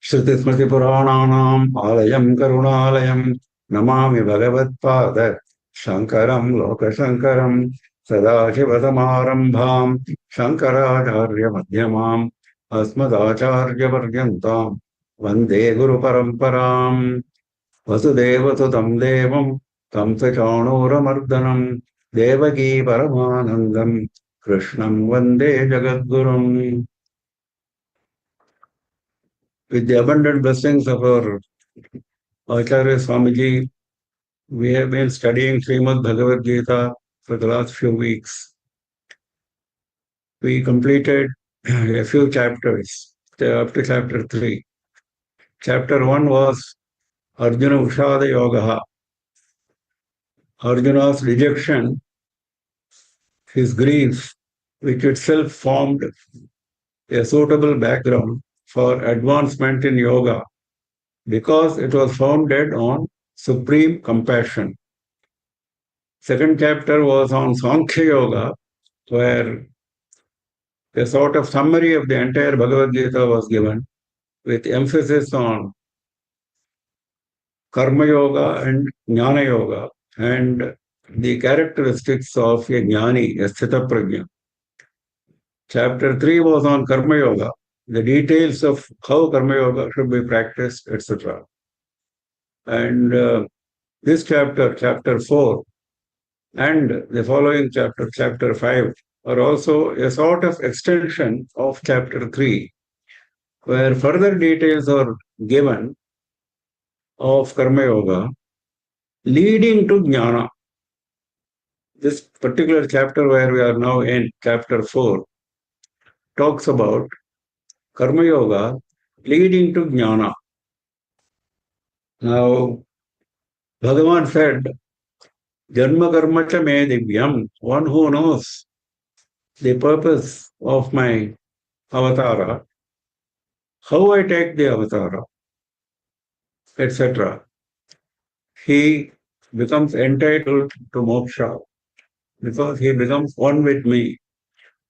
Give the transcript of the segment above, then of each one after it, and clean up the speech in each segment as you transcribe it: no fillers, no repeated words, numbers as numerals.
Shrutismritipurananam alayam karunalayam namami bhagavadpada shankaram lokashankaram sadashivasamarambham shankaracharya madhyamam asmadacharya paryantam vande guru paramparam vasudevasutam devam kamsachanuramardanam devaki paramanandam krishnam vande jagadgurum. With the abundant blessings of our Acharya Swamiji, we have been studying Srimad Bhagavad Gita for the last few weeks. We completed a few chapters up to chapter 3. Chapter 1 was Arjuna Ushada Yoga, Arjuna's rejection, his grief, which itself formed a suitable background for advancement in yoga, because it was founded on supreme compassion. Second chapter was on Sankhya Yoga, where a sort of summary of the entire Bhagavad Gita was given, with emphasis on Karma Yoga and Jnana Yoga, and the characteristics of a Jnani, a Sthita Prajna. Chapter 3 was on Karma Yoga, the details of how Karma Yoga should be practiced, etc. And this chapter, chapter 4, and the following chapter, chapter 5, are also a sort of extension of chapter 3, where further details are given of Karma Yoga leading to Jnana. This particular chapter where we are now in, chapter 4, talks about Karma Yoga leading to Jnana. Now, Bhagavan said, Janma karma cha me divyam, one who knows the purpose of my avatara, how I take the avatara, etc. He becomes entitled to moksha because he becomes one with me.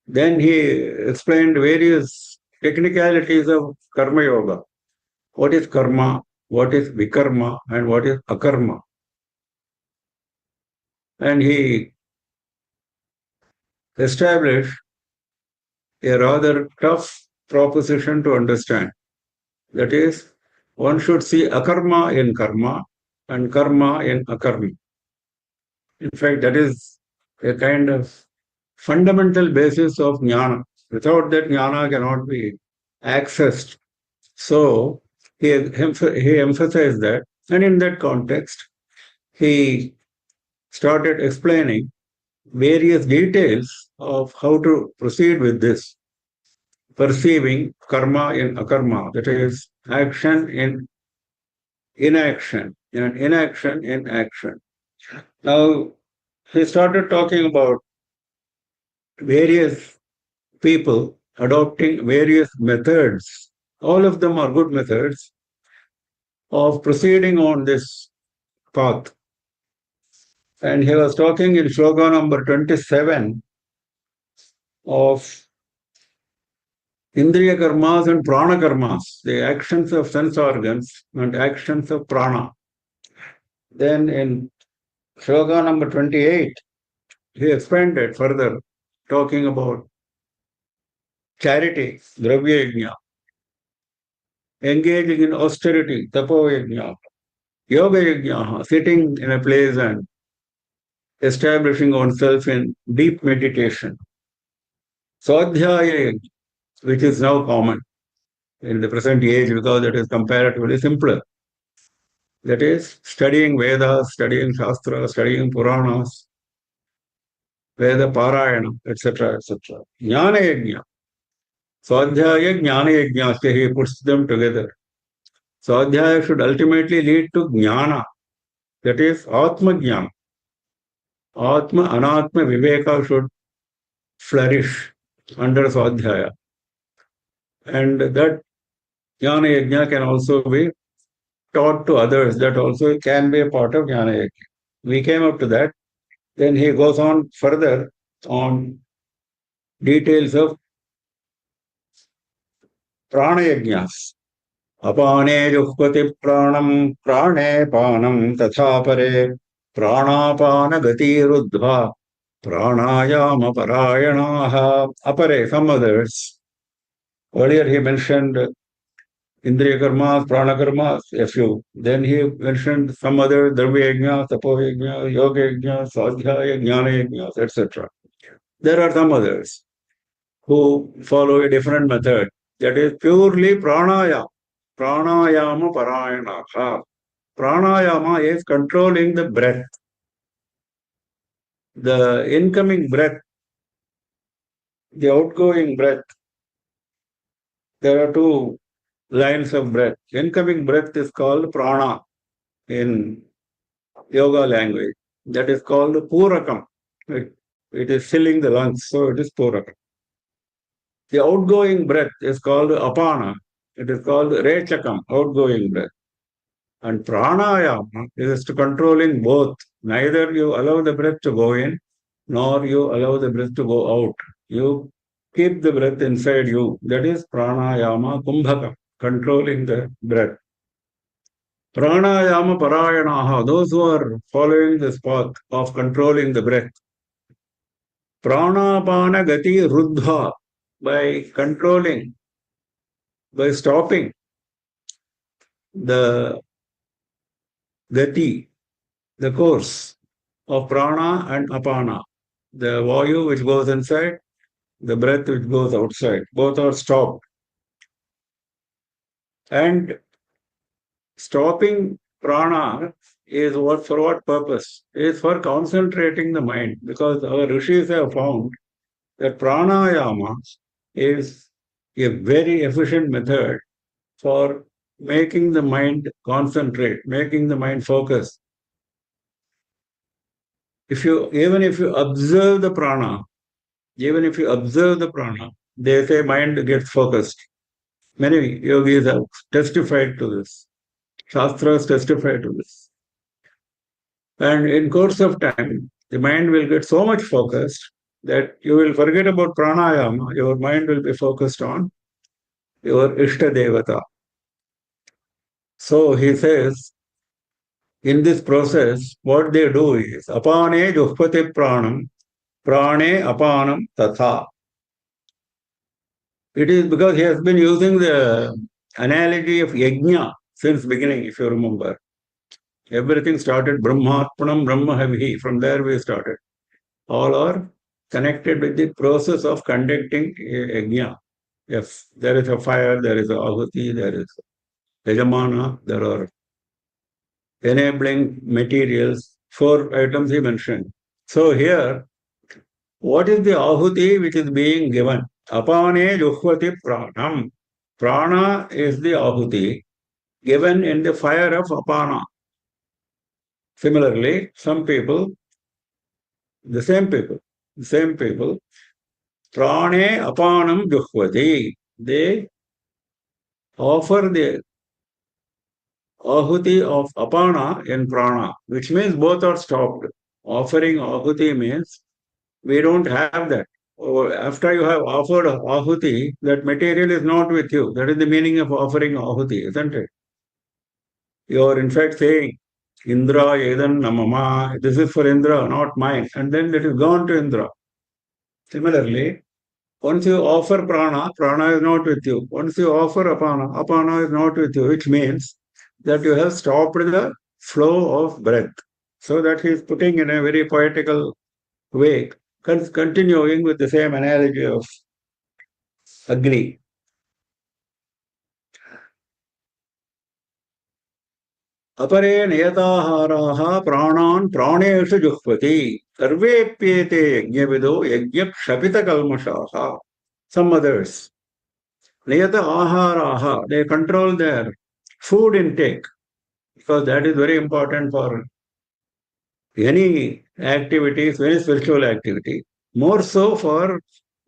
Then he explained various technicalities of Karma Yoga. What is karma, what is vikarma, and what is akarma. And he established a rather tough proposition to understand. That is, one should see akarma in karma and karma in akarma. In fact, that is a kind of fundamental basis of jnana. Without that, jnana cannot be accessed. So he emphasized that, and in that context, he started explaining various details of how to proceed with this, perceiving karma in akarma, that is, action in inaction, and inaction in action. Now, he started talking about various people adopting various methods. All of them are good methods of proceeding on this path. And he was talking in shloka number 27 of Indriya karmas and prana karmas, the actions of sense organs and actions of prana. Then in shloka number 28, he expanded further, talking about charity, dravya yajna, engaging in austerity, tapo yajna, yoga yajna, sitting in a place and establishing oneself in deep meditation. Swadhyaya, which is now common in the present age because it is comparatively simpler. That is, studying Vedas, studying Shastra, studying Puranas, Veda Parayana, etc., etc. Jnana Yajna. Swadhyaya, Jnana Yajna, he puts them together. Swadhyaya should ultimately lead to Jnana, that is, Atma Jnana. Atma, Anatma, Viveka should flourish under Swadhyaya. And that Jnana Yajna can also be taught to others. That also can be a part of Jnana Yajna. We came up to that. Then he goes on further on details of Pranayajnas. Apane juhvati pranam prane panam tatha pare pranapana gati ruddha pranayama parayanaha. Apare, some others. Earlier he mentioned Indriya karmas, prana karmas, a few. Then he mentioned some other dravya yajna, tapo yajna, yoga yajna, sadhyaya, jnana yajna, etc. There are some others who follow a different method. That is purely pranayama. Pranayama parayanaha. Pranayama is controlling the breath. The incoming breath, the outgoing breath. There are two lines of breath. Incoming breath is called prana in yoga language. That is called purakam. It is filling the lungs, so it is purakam. The outgoing breath is called apana. It is called rechakam, outgoing breath. And pranayama is to controlling both. Neither you allow the breath to go in, nor you allow the breath to go out. You keep the breath inside you. That is pranayama kumbhakam, controlling the breath. Pranayama parayanaha, those who are following this path of controlling the breath. Pranapana gati ruddha, by controlling, by stopping the gati, the course of prana and apana. The vayu which goes inside, the breath which goes outside, both are stopped. And stopping prana is what, for what purpose? Is for concentrating the mind, because our rishis have found that pranayama is a very efficient method for making the mind concentrate, making the mind focus. Even if you observe the prana, they say mind gets focused. Many yogis have testified to this. Shastras testify to this. And in course of time, the mind will get so much focused that you will forget about pranayama. Your mind will be focused on your Ishta Devata. So he says, in this process, what they do is, apane juhpati pranam, prane apanam tatha. It is because he has been using the analogy of yajna since beginning, if you remember. Everything started Brahmatmanam Brahmahavihi. From there we started. All are connected with the process of conducting a yajna. If there is a fire, there is a ahuti, there is yajamana, there are enabling materials, 4 items he mentioned. So here, what is the ahuti which is being given? Apane juhvati pranam. Prana is the ahuti given in the fire of apana. Similarly, some people, the same people, prane apanam juhvati. They offer the ahuti of apana in prana, which means both are stopped. Offering ahuti means we don't have that. After you have offered ahuti, that material is not with you. That is the meaning of offering ahuti, isn't it? You are in fact saying, Indra Edan Namama, this is for Indra, not mine. And then it is gone to Indra. Similarly, once you offer prana, prana is not with you. Once you offer apana, apana is not with you, which means that you have stopped the flow of breath. So that he is putting in a very poetical way, continuing with the same analogy of Agni. अपरे नियताहाराः प्राणान् प्राणेषु जुह्वति सर्वेप्येते यज्ञविदो यज्ञक्षपितकल्मषाः. Some others. Niyata aharaha, they control their food intake, because that is very important for any activities, any spiritual activity. More so for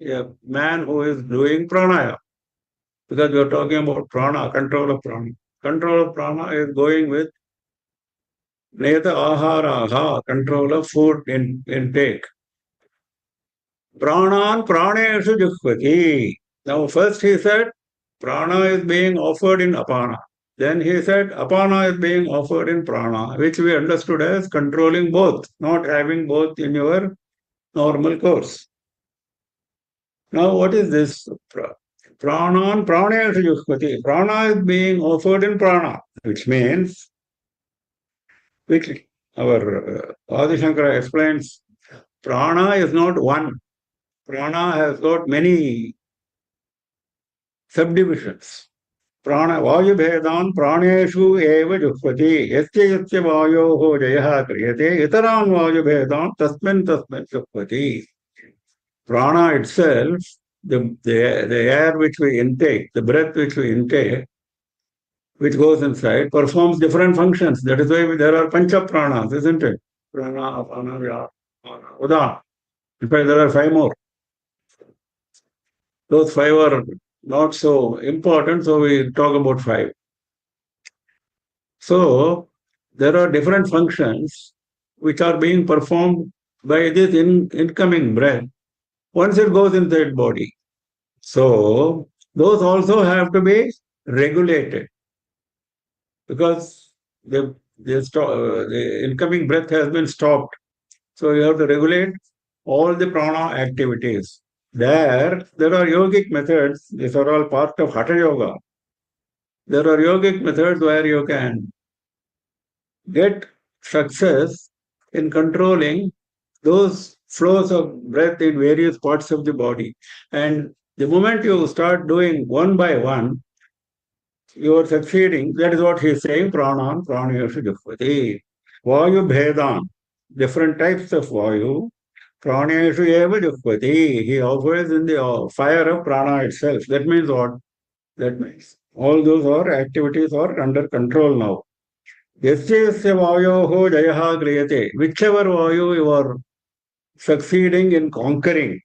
a man who is doing pranaya, because we are talking about prana, control of prana. Control of prana is going with Neta aharaha, control of food intake. Pranan praneshu juhvati. Now first he said, prana is being offered in apana. Then he said apana is being offered in prana, which we understood as controlling both, not having both in your normal course. Now, what is this? Pranan pranaya juhvati. Prana is being offered in prana, which means, which our Adi Shankara explains, prana is not one. Prana has got many subdivisions. Prana vayu bhedan praneshu eva juhvati. Yasya yasya vayoho jayaha kriyate. Itaran vayu bhedan tasmin tasmin juhvati. Prana itself, the air which we intake, the breath which we intake, which goes inside, performs different functions. That is why there are pancha pranas, isn't it? Prana, apana, vyana, udana. In fact, there are 5 more. Those 5 are not so important, so we talk about 5. So, there are different functions which are being performed by this incoming breath once it goes inside body. So, those also have to be regulated because the incoming breath has been stopped. So, you have to regulate all the prana activities. There are yogic methods. These are all part of Hatha Yoga. There are yogic methods where you can get success in controlling those flows of breath in various parts of the body. And the moment you start doing one by one, you are succeeding. That is what he is saying, pranan, pranayashu juhvati. Vayu bhedan, different types of vayu, pranayashu eva juhvati. He offers in the fire of prana itself. That means what? That means all those are activities are under control now. Yasya yasya vayoho jayaha kriyate. Whichever vayu you are succeeding in conquering,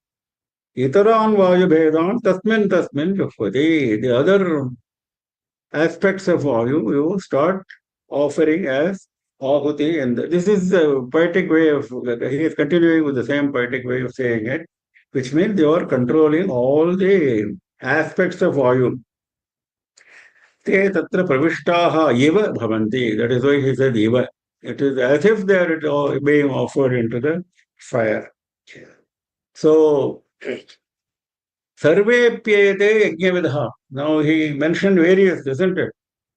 itaran vayu bhedan tasmin tasmin juhvati. The other aspects of vayu you start offering as ahuti. And this is a poetic way of, he is continuing with the same poetic way of saying it, which means you are controlling all the aspects of vayu. Te tatra pravishtaha iva bhavanti. That is why he said iva. It is as if they are being offered into the fire. So, sarvepyete yajnavidaha. Now he mentioned various, isn't it?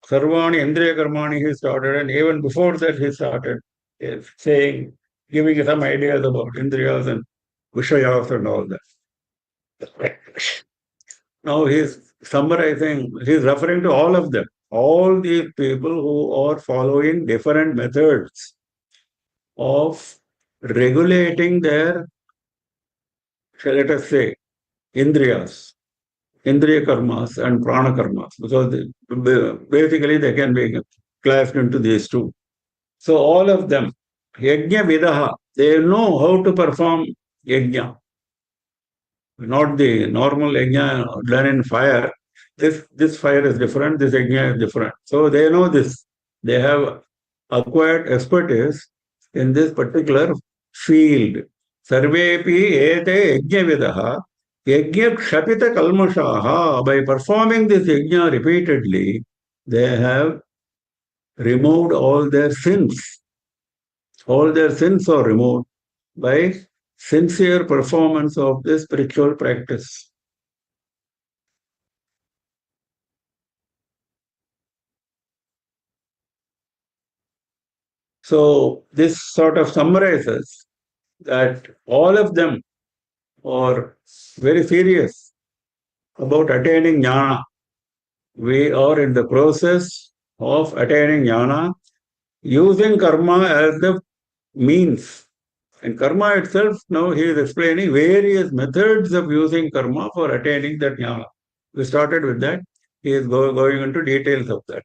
Sarvani Indriya Karmani he started, and even before that he started saying, giving some ideas about Indriyas and Vishayas and all that. Now he's summarizing, he's referring to all of them. All these people who are following different methods of regulating their, let us say, Indriyas, Indriya karmas and prana karmas, because basically they can be classed into these two. So all of them, yajna vidaha, they know how to perform yajna. Not the normal yajna done in fire. This fire is different, this yajna is different. So they know this. They have acquired expertise in this particular field. Sarvepi ete yajna vidaha, yajna kshapita kalmashaha. By performing this yajna repeatedly, they have removed all their sins. All their sins are removed by sincere performance of the spiritual practice. So this sort of summarizes that all of them are very serious about attaining jnana. We are in the process of attaining jnana using karma as the means. And karma itself, now he is explaining various methods of using karma for attaining that jnana. We started with that. He is going into details of that.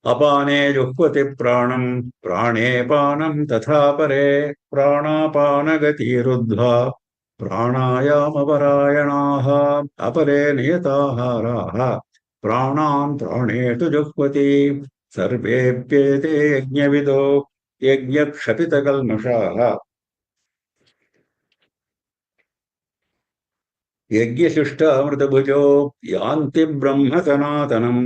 अपाने जुह्वति प्राणं प्राणे पानं तथा परे प्राणापानगतिरुद्ध्वा प्राणायामपरायणाः अपरे नियताहाराः प्राणान् प्राणेषु जुह्वति सर्वेऽप्येते यज्ञविदो यज्ञक्षपितकल्मषाः. यज्ञशिष्ट अमृतभुजो यान्ति ब्रह्म सनातनम्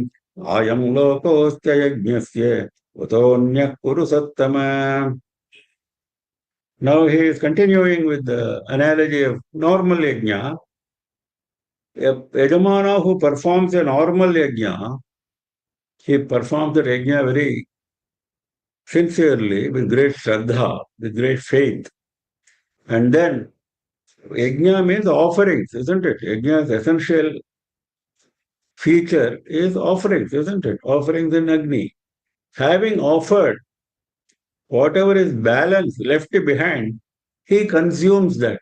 आयं लोकोऽस्त्य यज्ञस्य कुतोऽन्यः कुरु सत्तम. Now he is continuing with the analogy of normal yajna. A yajamana who performs a normal yajna, he performs the yajna very sincerely, with great shraddha, with great faith. And then yajna means offerings, isn't it? Yajna's essential feature is offerings, isn't it? Offerings in Agni. Having offered, whatever is balance left behind, he consumes that.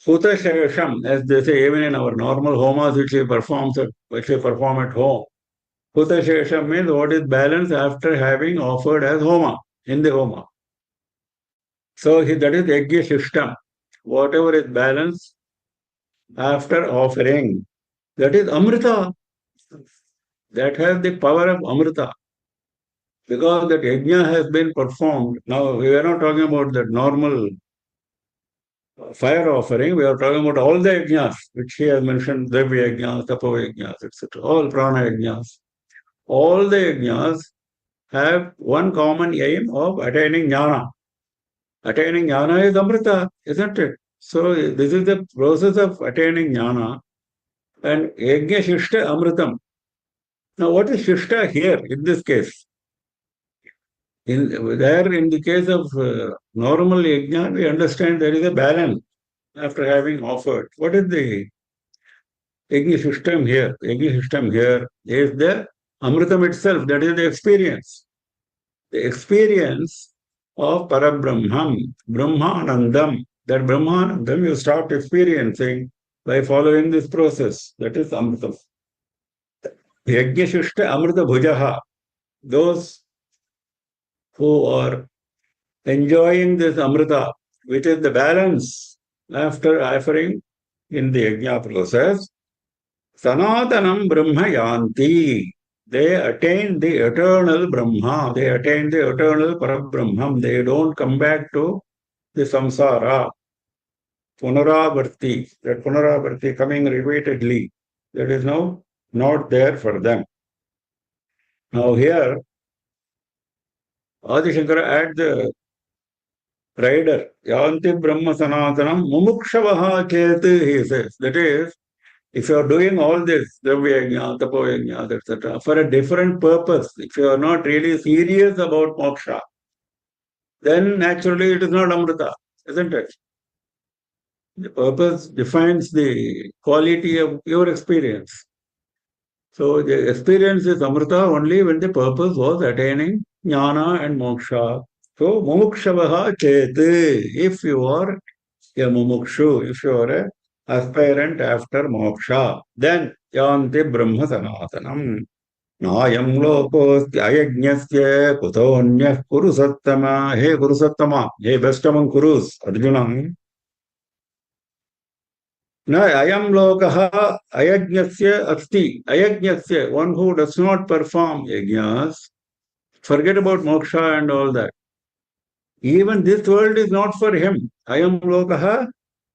Huta Shayasham, as they say, even in our normal homas which we perform at home. Huta Shayasham means what is balance after having offered as homa, in the homa. So that is Yajna Shishtam. Whatever is balance after offering, that is Amrita. That has the power of Amrita. Because that yajna has been performed. Now, we are not talking about the normal fire offering. We are talking about all the yajnas, which he has mentioned, Dravya yajnas, Tapo yajnas, etc. All prana yajnas. All the yajnas have one common aim of attaining jnana. Attaining jnana is Amrita, isn't it? So, this is the process of attaining jnana. And yajna shishta amritam. Now, what is shishta here in this case? In the case of normal yajna, we understand there is a balance after having offered. What is the yajna system here? Yajna system here is the amritam itself, that is the experience. The experience of Parabrahman, Brahmanandam. That Brahmanandam you start experiencing by following this process. That is amritam. Yajna shishta amrita bhujaha. Those who are enjoying this amrita, which is the balance after offering in the yajna process, sanatanam brahma yanti. They attain the eternal Brahma. They attain the eternal Parabrahman. They don't come back to the samsara, punaravarti. That punaravarti coming repeatedly, that is now not there for them. Now here, Adi Shankara adds the rider, yanti brahma sanatanam mumukshavaha chet, he says. That is, if you are doing all this, dravya yajna, tapo yajna, etc., for a different purpose, if you are not really serious about moksha, then naturally it is not amrita, isn't it? The purpose defines the quality of your experience. So the experience is amrita only when the purpose was attaining jnana and moksha. So mumukshavaha chet, if you are a mumukshu, if you are a aspirant after moksha, then yanti brahma sanatanam. Nayam lokosti ayajnasya kutonyah kuru sattama. Hey Kuru Sattama, hey best among Kurus, Arjuna. Na ayam lokaha ayajnasya asti. Ayajnasya, one who does not perform yajnas, forget about moksha and all that. Even this world is not for him. Ayam lokaha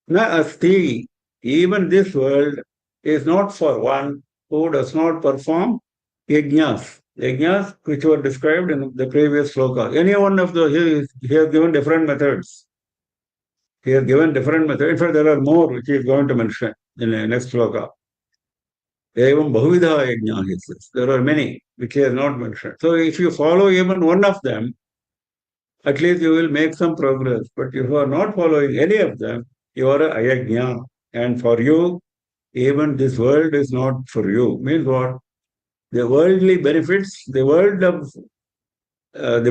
na asti. Even this world is not for one who does not perform yajnas. Yajnas which were described in the previous sloka. Any one of the, he has given different methods. He has given different methods. In fact, there are more which he is going to mention in the next sloka. Evam Bahuvidha Yajna, he says. There are many which he has not mentioned. So if you follow even one of them, at least you will make some progress. But if you are not following any of them, you are a ayajna. And for you, even this world is not for you. Means what? The worldly benefits, the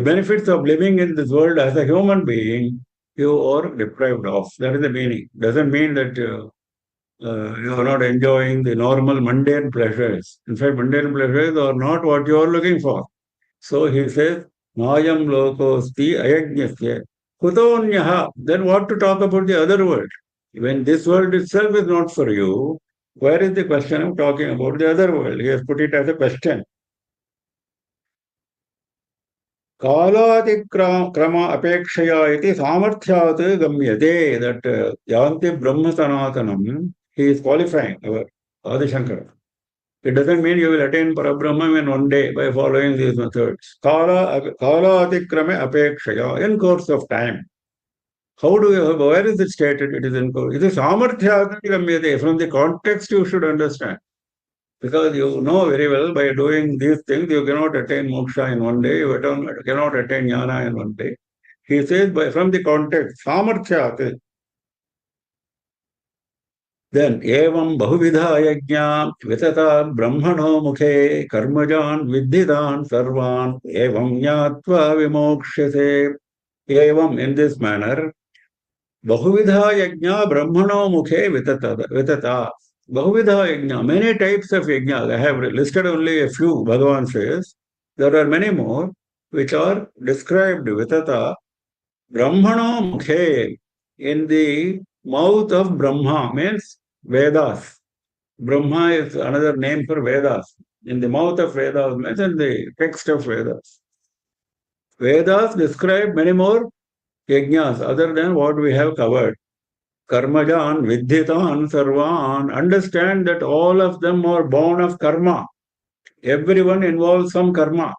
benefits of living in this world as a human being, you are deprived of. That is the meaning. Doesn't mean that you are not enjoying the normal mundane pleasures. In fact, mundane pleasures are not what you are looking for. So he says, Mayam lokosti ayajnasya kutonyaha. Then what to talk about the other world? When this world itself is not for you, where is the question of talking about the other world? He has put it as a question. Kalatikrama apekshaya iti samarthyat gamyate. That yanti brahma sanatanam. He is qualifying our Adi Shankara. It doesn't mean you will attain Parabrahma in one day by following these methods. Kala atikrame apekshaya, in course of time. How do you, where is it stated? It is in course. It is samarthyat gamyate. From the context you should understand. Because you know very well by doing these things you cannot attain moksha in one day, you cannot attain jnana in one day. He says from the context, samarthyat. Then, evam bahuvidha yajna vitata brahmano mukhe karmajan vidhitan sarvan evam jnatva vimokshase. Evam, in this manner, bahuvidha yajna brahmano mukhe vitata. Bahuvidha yajna, many types of yajna. I have listed only a few, Bhagavan says. There are many more which are described vitata. Brahmano mukhe, in the mouth of Brahma, means Vedas. Brahma is another name for Vedas. In the mouth of Vedas means in the text of Vedas. Vedas describe many more yajnas other than what we have covered. Karmajan, Vidhitan, Sarvan. Understand that all of them are born of karma. Everyone involves some karma.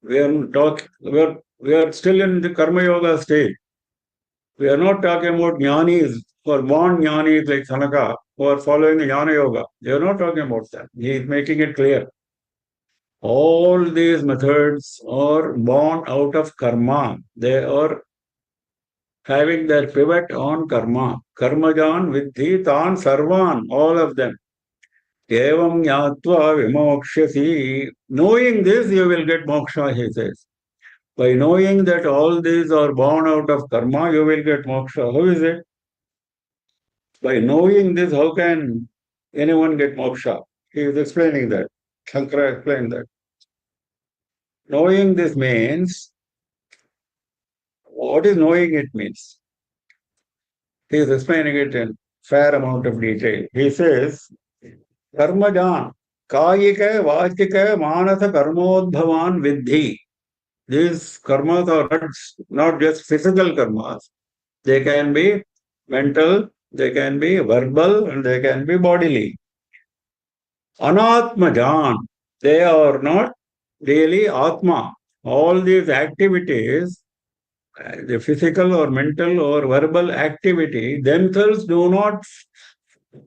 We are still in the Karma Yoga stage. We are not talking about jnanis, or born jnanis like Sanaka, who are following the Jnana Yoga. They are not talking about that. He is making it clear. All these methods are born out of karma. They are having their pivot on karma. Karmajan, Vidhi, Tan, Sarvan, all of them. Evam Yatva Vimokshasi. Knowing this, you will get moksha, he says. By knowing that all these are born out of karma, you will get moksha. How is it? By knowing this, how can anyone get moksha? He is explaining that. Shankara explained that. Knowing this means, what is knowing it means? He is explaining it in fair amount of detail. He says, Karmajan, Kayika, Vachika, Manasa, Karmodbhavan, Vidhi. These karmas are not just physical karmas. They can be mental, they can be verbal, and they can be bodily. Anatmajan, they are not really Atma. All these activities, the physical or mental or verbal activity, themselves do not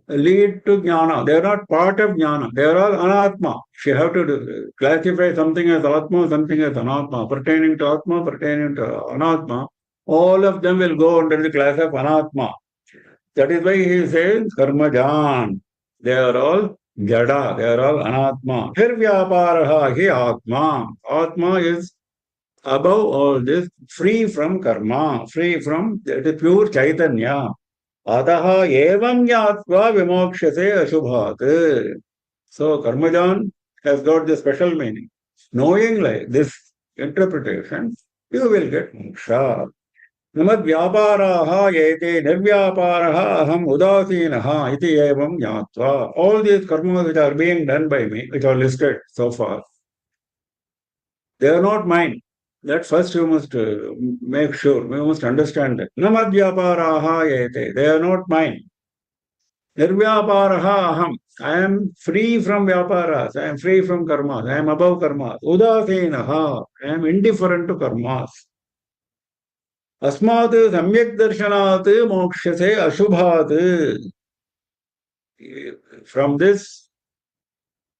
lead to jnana. They are not part of jnana. They are all anatma. You have to classify something as atma, something as anatma. Pertaining to atma, pertaining to anatma, all of them will go under the class of anatma. That is why he says karmajan. They are all jada. They are all anatma. Hirvyaparaha hi atma. Atma is above all this, free from karma, free from the pure chaitanya. Ataha evam yatva vimokshase ashubhat. So Karmajan has got the special meaning. Knowing like this interpretation, you will get moksha. Namad vyaparaha yete nirvyaparaha aham udasinaha iti evam yatva. All these karmas which are being done by me, which are listed so far, they are not mine. That first you must make sure, you must understand that. Namadhyaparaha yete, they are not mine. Nirvyaparaha aham, I am free from vyaparas, I am free from karmas, I am above karmas. Udasinaha, I am indifferent to karmas. Asmat samyak darshanat mokshase ashubhat. From this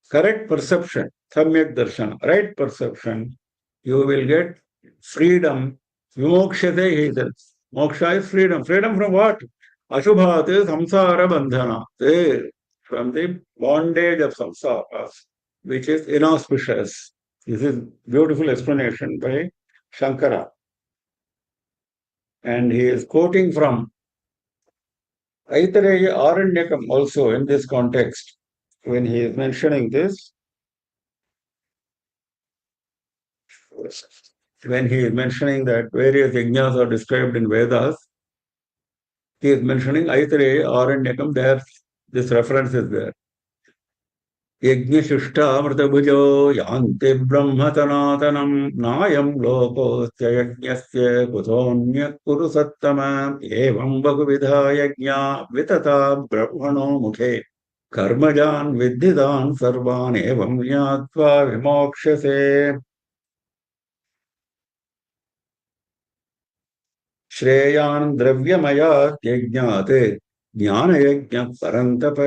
correct perception, samyak darshana, right perception, you will get freedom. Vimokshate, he says. Moksha is freedom. Freedom from what? Ashubhat, samsara bandhana. From the bondage of samsara, which is inauspicious. This is beautiful explanation by Shankara. And he is quoting from Aitareya Aranyakam also in this context. When he is mentioning this, when he is mentioning that various yajnas are described in Vedas, he is mentioning Aitareya Aranyakam, there this reference is there. यज्ञशिष्टामृतभुजो यान्ति ब्रह्म सनातनं नायं लोकोऽस्य यज्ञस्य कुतोऽन्यः कुरु सत्तम एवं बहुविधा यज्ञा वितता ब्रह्मणो मुखे कर्मजान् विद्धितान् सर्वान् एवं ज्ञात्वा विमोक्ष्यसे श्रेयान् द्रव्यमयात् यज्ञात् ज्ञानयज्ञः परन्तप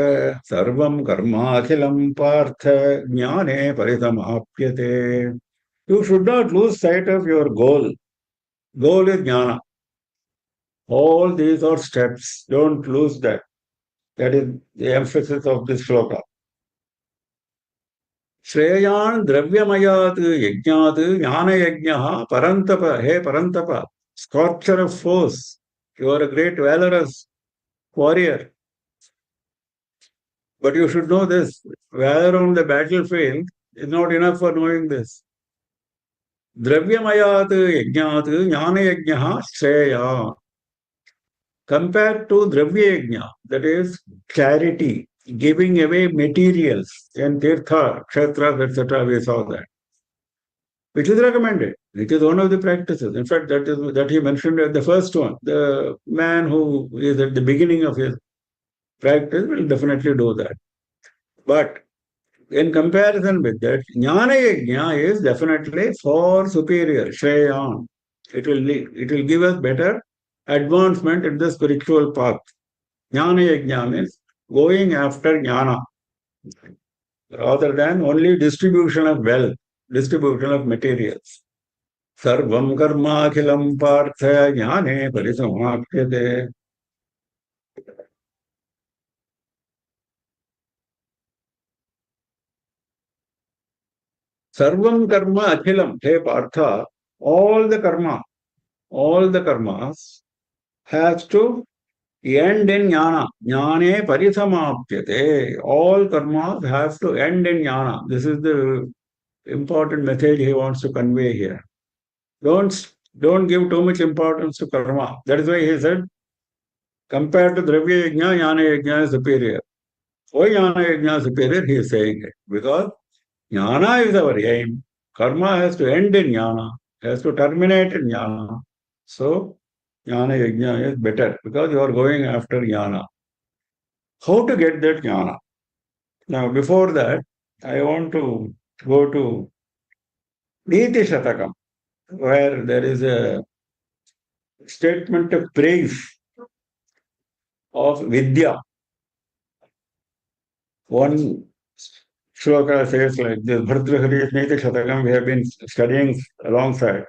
सर्वं कर्माखिलं पार्थ ज्ञाने परिसमाप्यते. You should not lose sight of your goal. Goal is jnana. All these are steps. Don't lose that. That is the emphasis of this shloka. Shreyan dravyamayat yajnat jnana yajnaha parantapa. Hey parantapa, scorcher of foes. You are a great valorous warrior. But you should know this. Valor on the battlefield is not enough for knowing this. Dravyamayat yajnat jnana yajnaha shreya. Compared to Dravya Yajna, that is charity, giving away materials and tirtha, kshetras, etc., we saw that, which is recommended, which is one of the practices. In fact, that he mentioned at the first one. The man who is at the beginning of his practice will definitely do that. But in comparison with that, Jnana Yajna is definitely far superior, Shreyan. It will give us better advancement in the spiritual path. Jnana Yajna means going after jnana rather than only distribution of wealth, distribution of materials. Sarvam karma akhilam partha jnane parisamaapyate. Sarvam karma akhilam, hey partha, all the karmas has to end in jnana. Jnane parisamaapyate. All karmas have to end in jnana. This is the important message he wants to convey here. Don't give too much importance to karma. That is why he said, compared to Dravya Yajna, Jnana Yajna is superior. Why Jnana Yajna is superior? He is saying it. Because Jnana is our aim. Karma has to end in Jnana, has to terminate in Jnana. So, Jnana Yajna is better because you are going after Jnana. How to get that Jnana? Now, before that, I want to go to Niti Shatakam, where there is a statement of praise of Vidya. One shloka says like this, Bhartrahari Niti Shatakam, we have been studying alongside.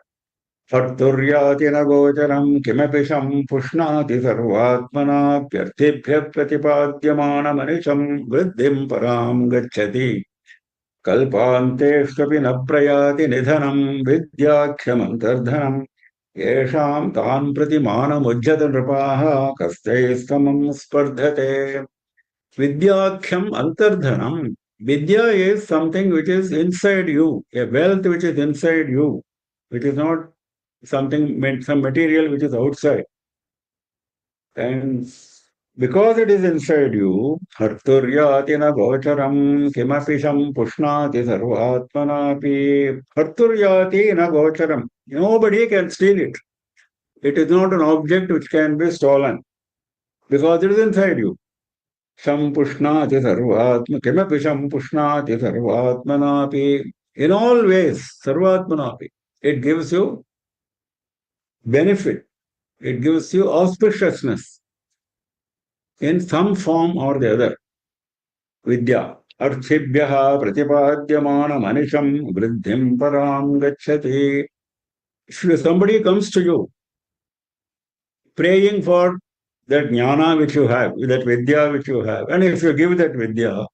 Bharturyati nagocharam kimapisham pushnati sarvatmana pyarthibhya pratipadyamana manisham vriddhim param gacchati. Kalpanteshvapi na prayati nidhanam vidyakhyamantardhanam. Yesham tan pratimana mujjata nripaha kastaistamam spardhate. Vidyakhyam antardhanam. Vidya is something which is inside you, a wealth which is inside you, which is not something, some material which is outside. And because it is inside you, harturyati na gocharam kimapisham pushnati sarvatmanapi. Harturyati na gocharam. Nobody can steal it. It is not an object which can be stolen because it is inside you. Sham pushnati sarvatma, kimapi sham pushnati sarvatmanapi. In all ways, sarvatmanapi. It gives you benefit. It gives you auspiciousness in some form or the other. Vidya. Arthibhyaha pratipadyamana manisham vriddhim param gacchati. If somebody comes to you praying for that jnana which you have, that vidya which you have, and if you give that vidya,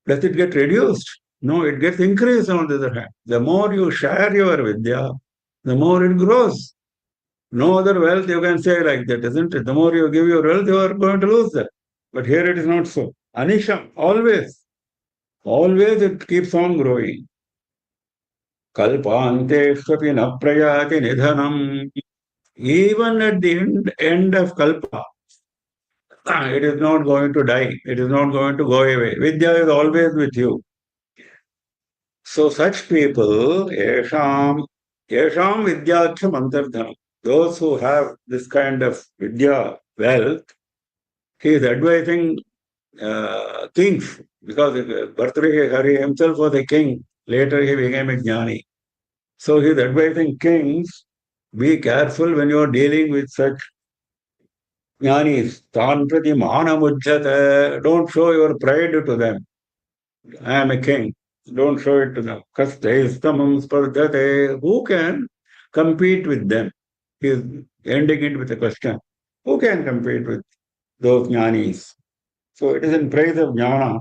does it get reduced? No, it gets increased on the other hand. The more you share your vidya, the more it grows. No other wealth you can say like that, isn't it? The more you give your wealth, you are going to lose that. But here it is not so. Anisham, always. Always it keeps on growing. Kalpanteshvapi na prayati nidhanam. Even at the end of kalpa, It is not going to die. It is not going to go away. Vidya is always with you. So such people, yesham vidyaksham antardhanam. Those who have this kind of vidya wealth, he is advising kings, because Bhartrihari himself was a king. Later he became a jnani. So he is advising kings, be careful when you are dealing with such jnanis. Tan prati manamujjata. Don't show your pride to them. I am a king. Don't show it to them. Kasteistamam spardhate. Who can compete with them? He is ending it with a question. Who can compete with those jnanis? So it is in praise of jnana.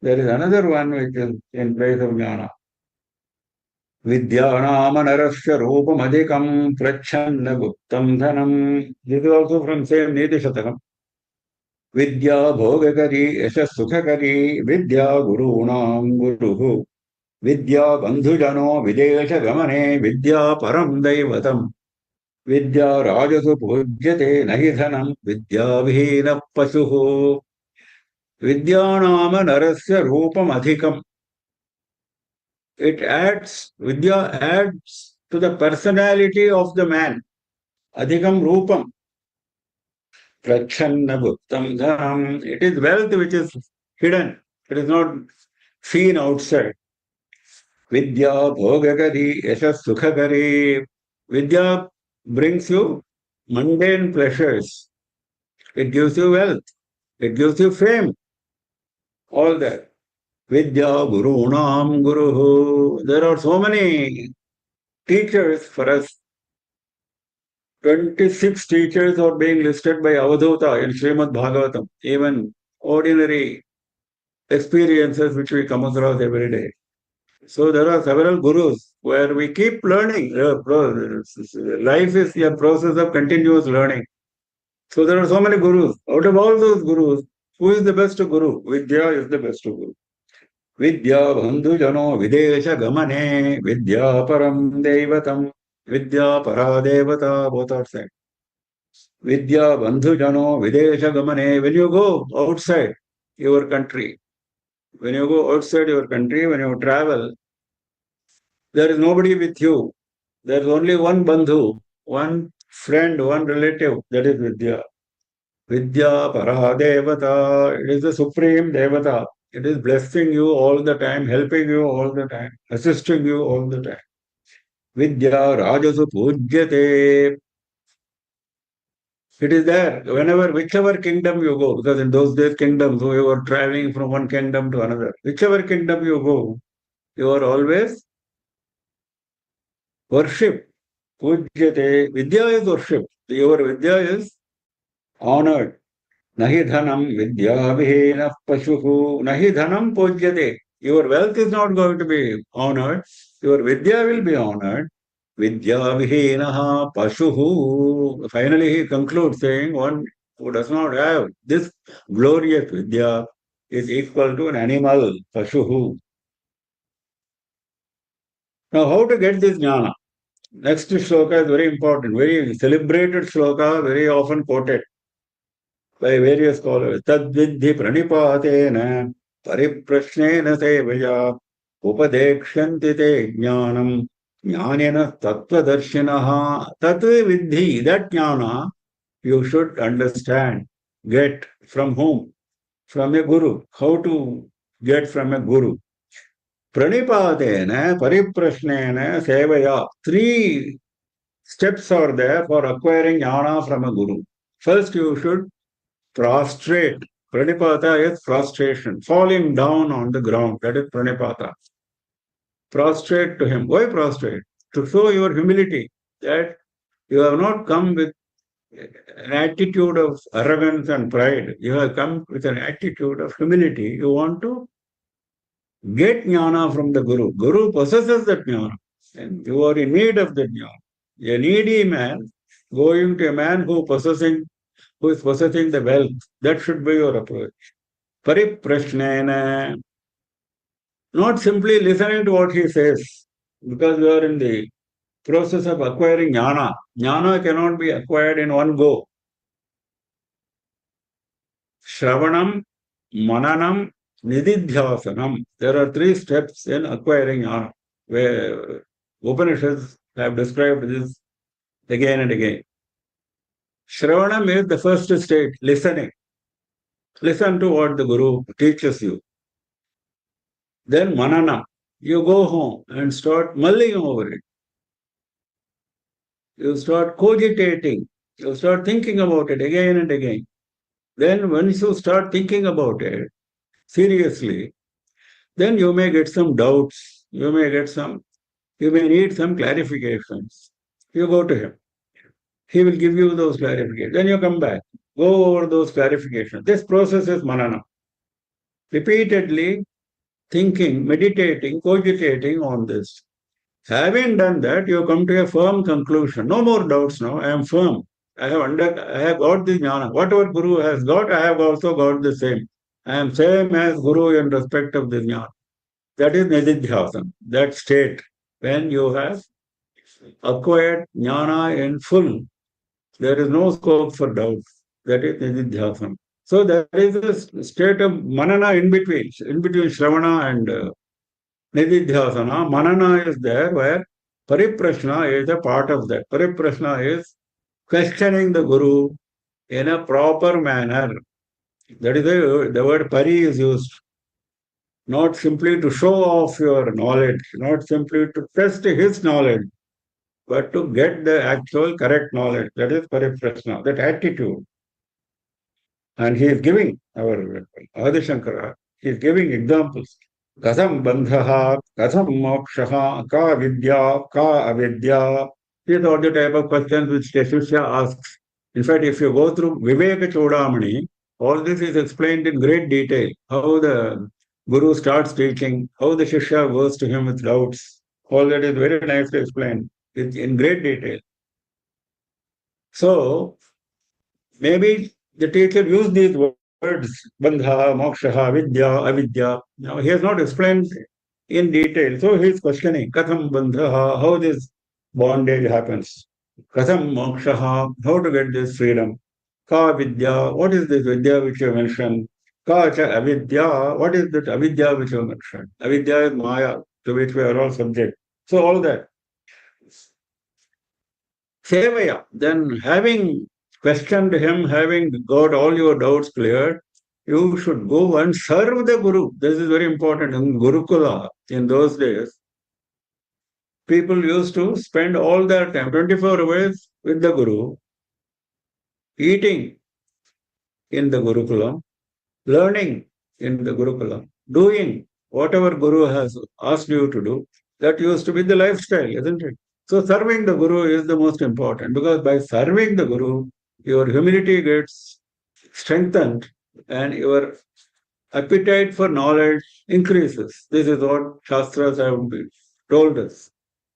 There is another one which is in praise of jnana. Vidyanam rupam adhikam prachanna guptam dhanam. This is also from same Niti Shatakam. Vidya bhogakari yasha sukhakari vidya gurunam guruhu. Vidya bandhujano videsha gamane vidya param daivatam. Vidya rajasu pujyate nahi dhanam vidya vihina pasuhu. Vidyanama narasya rupam adhikam. Vidya adds to the personality of the man. Adhikam rupam. Prachanna guptam dhanam. It is wealth which is hidden. It is not seen outside. Vidya bhogakari yasha sukhakari. Vidya brings you mundane pleasures. It gives you wealth. It gives you fame. All that. Vidya gurunam guruhu. There are so many teachers for us. 26 teachers are being listed by Avadhuta in Srimad Bhagavatam. Even ordinary experiences which we come across every day. So there are several gurus where we keep learning. Life is a process of continuous learning. So there are so many gurus. Out of all those gurus, who is the best guru? Vidya is the best guru. Vidya bandhu jano videsha gamane vidya param devatam vidya paradevata, both are said. Vidya bandhu jano videsha gamane. When you go outside your country, when you travel, there is nobody with you. There is only one bandhu, one friend, one relative, that is Vidya. Vidya Paradevata, it is the supreme Devata. It is blessing you all the time, helping you all the time, assisting you all the time. Vidya Rajasu Pujyate. It is there whichever kingdom you go, because in those days, kingdoms, we were traveling from one kingdom to another. Whichever kingdom you go, you are always worshipped. Pujyate. Vidya is worshipped. Your Vidya is honored. Nahi dhanam vidyavihena pashuhu. Nahi dhanam pujyate. Your wealth is not going to be honored. Your Vidya will be honored. Vidyavihena pashuhu. Finally, he concludes saying, one who does not have this glorious Vidya is equal to an animal, pashuhu. Now, how to get this jnana? Next shloka is very important, very celebrated shloka, very often quoted by various scholars. Tadvidhi pranipatena pariprashnena sevaya upadekshyanti te jnanam jnanena tattvadarshinaha. Tat vidhi, that jnana you should understand. Get from whom? From a guru. How to get from a guru? Pranipatena pariprashnena sevaya. Three steps are there for acquiring jnana from a guru. First, you should prostrate. Pranipata is prostration, falling down on the ground. That is pranipata. Prostrate to him. Why prostrate? To show your humility, that you have not come with an attitude of arrogance and pride. You have come with an attitude of humility. You want to get jnana from the Guru. Guru possesses that jnana, and you are in need of that jnana. A needy man going to a man who is possessing the wealth, that should be your approach. Pariprashnena, not simply listening to what he says, because you are in the process of acquiring jnana. Jnana cannot be acquired in one go. Shravanam, Mananam, Nididhyasanam. There are 3 steps in acquiring jnana, where Upanishads have described this again and again. Shravanam is the first state, listening. Listen to what the Guru teaches you. Then Mananam. You go home and start mulling over it. You start cogitating. You start thinking about it again and again. Then once you start thinking about it seriously, then you may get some doubts. You may need some clarifications. You go to him. He will give you those clarifications. Then you come back. Go over those clarifications. This process is manana. Repeatedly thinking, meditating, cogitating on this. Having done that, you come to a firm conclusion. No more doubts now. I am firm. I have got the jnana. Whatever Guru has got, I have also got the same. I am same as Guru in respect of the jnana. That is nididhyasana, that state when you have acquired jnana in full. There is no scope for doubt. That is nididhyasana. So there is a state of manana in between Shravana and nididhyasana. Manana is there where pariprashna is a part of that. Pariprashna is questioning the Guru in a proper manner. That is the word pari is used. Not simply to show off your knowledge, not simply to test his knowledge, but to get the actual correct knowledge. That is pariprashna, that attitude. And he is giving, our Adi Shankara, he is giving examples. Katham bandhaha, katham mokshaha, ka vidya, ka avidya. These are the type of questions which Shishya asks. In fact, if you go through Viveka Chodamani, all this is explained in great detail. How the Guru starts teaching, how the Shishya goes to him with doubts. All that is very nicely explained in great detail. So, maybe the teacher used these words, bandha, moksha, vidya, avidya. Now, he has not explained in detail. So, he is questioning, katham bandha, how this bondage happens. Katham moksha, how to get this freedom. Ka vidya, what is this vidya which you mentioned? Ka cha avidya, what is that avidya which you mentioned? Avidya is maya, to which we are all subject. So, all that. Sevaya, then having questioned him, having got all your doubts cleared, you should go and serve the Guru. This is very important. In Gurukula, in those days, people used to spend all their time, 24 hours with the Guru, eating in the Gurukulam, learning in the Gurukulam, doing whatever Guru has asked you to do. That used to be the lifestyle, isn't it? So serving the Guru is the most important, because by serving the Guru, your humility gets strengthened and your appetite for knowledge increases. This is what Shastras have told us.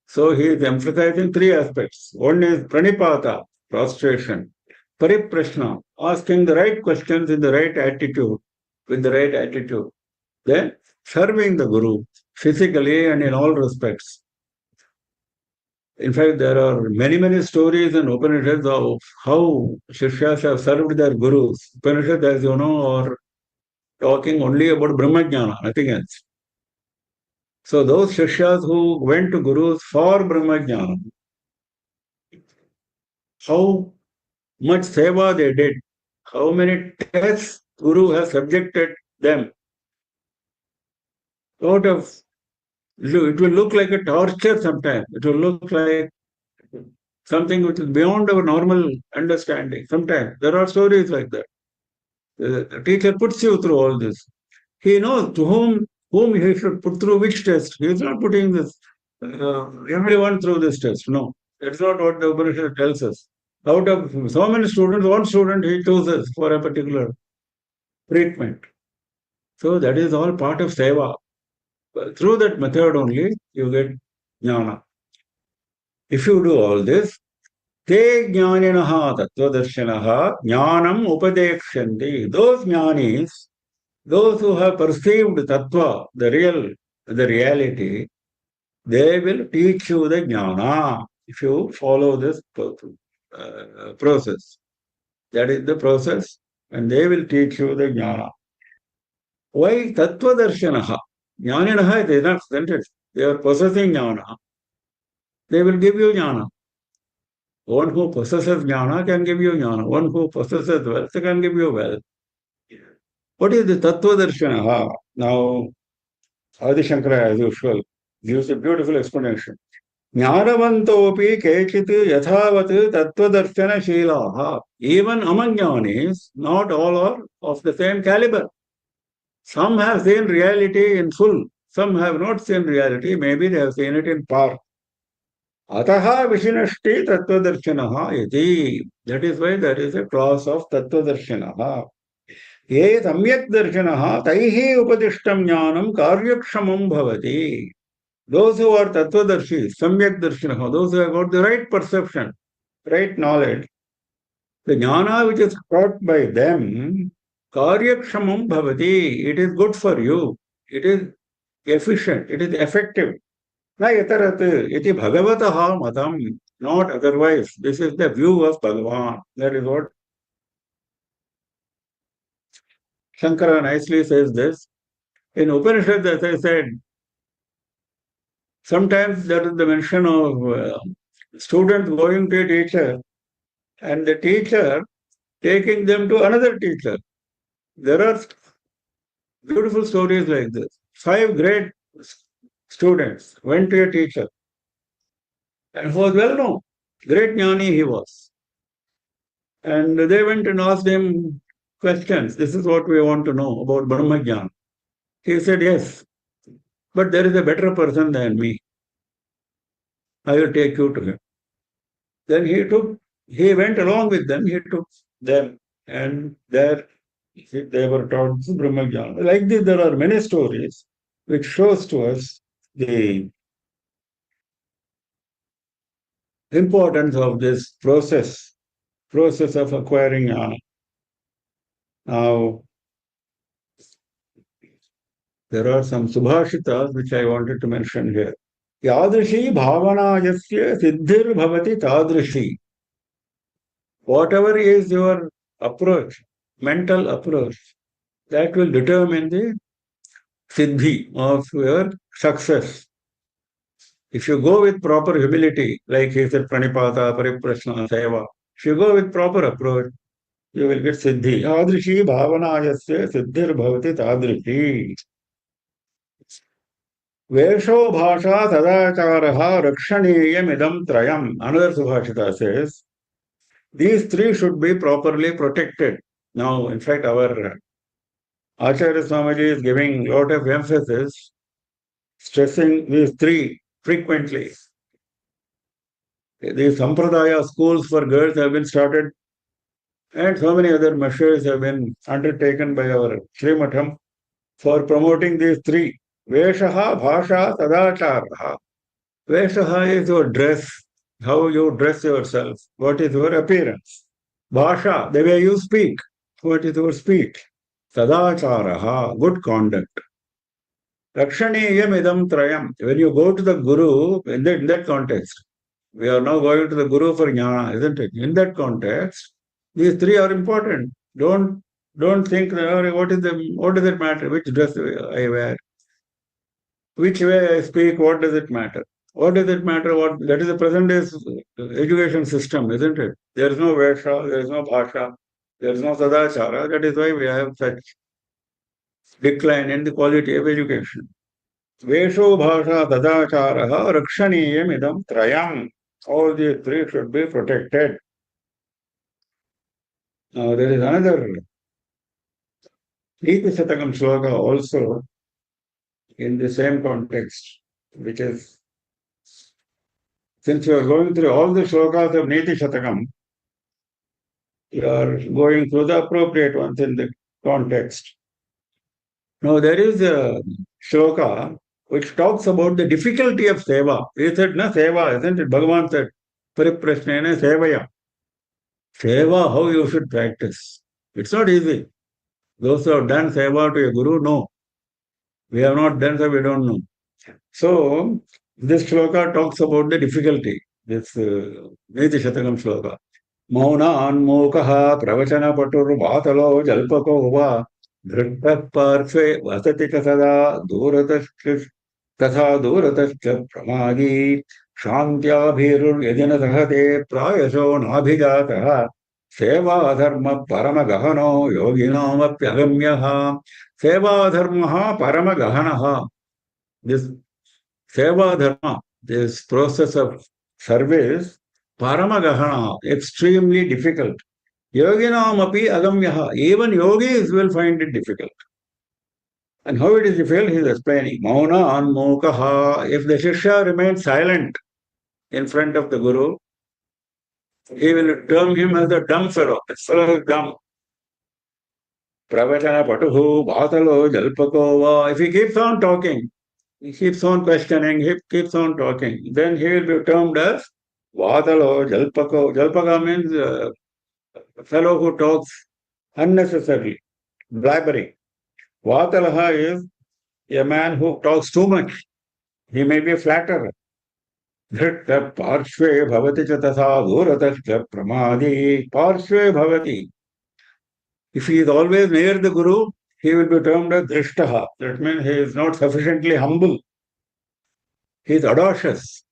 So he is emphasizing 3 aspects. One is pranipata, prostration. Pariprashna, asking the right questions in the right attitude, with the right attitude. Then serving the Guru, physically and in all respects. In fact, there are many, many stories in Upanishads of how Shishyas have served their Gurus. Upanishads, as you know, are talking only about Brahmajnana, nothing else. So those Shishyas who went to Gurus for Brahmajnana, how much seva they did, how many tests Guru has subjected them. Out of it will look like a torture sometimes. It will look like something which is beyond our normal understanding. Sometimes there are stories like that. The teacher puts you through all this. He knows to whom he should put through which test. He is not putting this everyone through this test. No, that's not what the Upanishad tells us. Out of so many students, one student he chooses for a particular treatment. So that is all part of seva. Through that method only you get jnana. If you do all this, te jnaninaha tattvadarshanaha jnanam upadekshyanti. Those jnanis, those who have perceived tattva, the reality, they will teach you the jnana if you follow this process. That is the process and they will teach you the jnana. Why tattva darshanaha? Jnaninaha is enough, isn't it? They are possessing jnana. They will give you jnana. One who possesses jnana can give you jnana. One who possesses wealth can give you wealth. What is the tattva darshanaha? Now, Adi Shankara, as usual, gives a beautiful explanation. ज्ञानवन्तोऽपि केचित् यथावत् तत्त्वदर्शनशीलाः. Even among jnanis, not all are of the same caliber. Some have seen reality in full, some have not seen reality, maybe they have seen it in part. Ataha Vishinashti Tattvadarshanaha iti. That is why there is a clause of Tattvadarshanaha. Ye Samyak Darshanaha Taihi Upadishtam Jnanam Karyakshamam Bhavati. Those who are Tattvadarshi, Samyak Darshanaha, those who have got the right perception, right knowledge, the jnana which is taught by them, Karyakshamam Bhavati, it is good for you, it is efficient, it is effective. Na yatarat iti bhagavataha matam, not otherwise. This is the view of Bhagavan. That is what Shankara nicely says this. In Upanishad, as I said, sometimes there is the mention of students going to a teacher and the teacher taking them to another teacher. There are beautiful stories like this. 5 great students went to a teacher and who was well known. Great jnani he was. And they went and asked him questions. This is what we want to know about Brahma Jnana. He said, yes, but there is a better person than me. I will take you to him. Then he went along with them, he took them, and there they were taught Brahma Jnana. Like this, there are many stories which shows to us the importance of this process of acquiring jnana. Now, there are some subhashitas which I wanted to mention here. Yadrishi bhavana yasya siddhir bhavati tadrishi. Whatever is your approach, mental approach, that will determine the siddhi of your success. If you go with proper humility, like he said, pranipata, pariprashna, seva, if you go with proper approach, you will get siddhi. Yadrishi bhavana yasya siddhir bhavati tadrishi. Vesho bhasha tadacharaha rakshaniyam idam trayam. Another Subhashita says, these 3 should be properly protected. Now, in fact, our Acharya Swamiji is giving a lot of emphasis, stressing these 3 frequently. These Sampradaya schools for girls have been started, and so many other measures have been undertaken by our Srimatham for promoting these 3. Veshaha, Bhasha, Tadacharaha. Veshaha is your dress, how you dress yourself, what is your appearance. Bhasha, the way you speak, what is your speech. Tadacharaha, good conduct. Rakshaniyam idam trayam. When you go to the Guru, in that context, we are now going to the Guru for jnana, isn't it? In that context, these 3 are important. Don't think, what does it matter? Which dress I wear? Which way I speak, what does it matter? What does it matter? That is the present day's education system, isn't it? There is no Vesha, there is no Bhasha, there is no Sadachara. That is why we have such decline in the quality of education. Vesho Bhasha Sadacharaha Rakshaniyam idam trayam. All these 3 should be protected. Now there is another Niti Shatakam sloka also in the same context, which is, since you are going through all the shlokas of Niti Shatakam, you are going through the appropriate ones in the context. Now there is a shloka which talks about the difficulty of seva. He said, na seva, isn't it? Bhagavan said, pariprashnena sevaya. Seva, how you should practice. It's not easy. Those who have done seva to a guru, no. We have not done, so we don't know. So, this shloka talks about the difficulty, this Niti Shatakam shloka. मौनान्मूकः प्रवचनपटुर्वातलो जल्पको वा धृष्टः पार्श्वे वसति च सदा दूरतश्च तथा दूरतश्च प्रमादी शान्त्याभिरुर्यदि न सहते प्रायशो नाभिजातः सेवाधर्मः परमगहनो योगिनामप्यगम्यः सेवाधर्मः परमगहनः this seva dharma, this process of service, paramagahana, extremely difficult. Yoginam api agamyaha, even yogis will find it difficult. And how it is difficult, he is explaining. Mauna anmokaha, if the shishya remains silent in front of the guru, he will term him as a dumb fellow. This fellow is dumb. Pravachana patuhu, bhatalo, jalpako va. If he keeps on talking, he keeps on questioning, he keeps on talking, then he will be termed as Vadalo, Jalpako. Jalpaka means a fellow who talks unnecessarily, blabbering. Vatalaha is a man who talks too much. He may be a flatterer. Dhritta parshve bhavati cha tatha duratascha pramadi parshve bhavati. If he is always near the Guru, he will be termed as drishtaha. That means he is not sufficiently humble. He is audacious.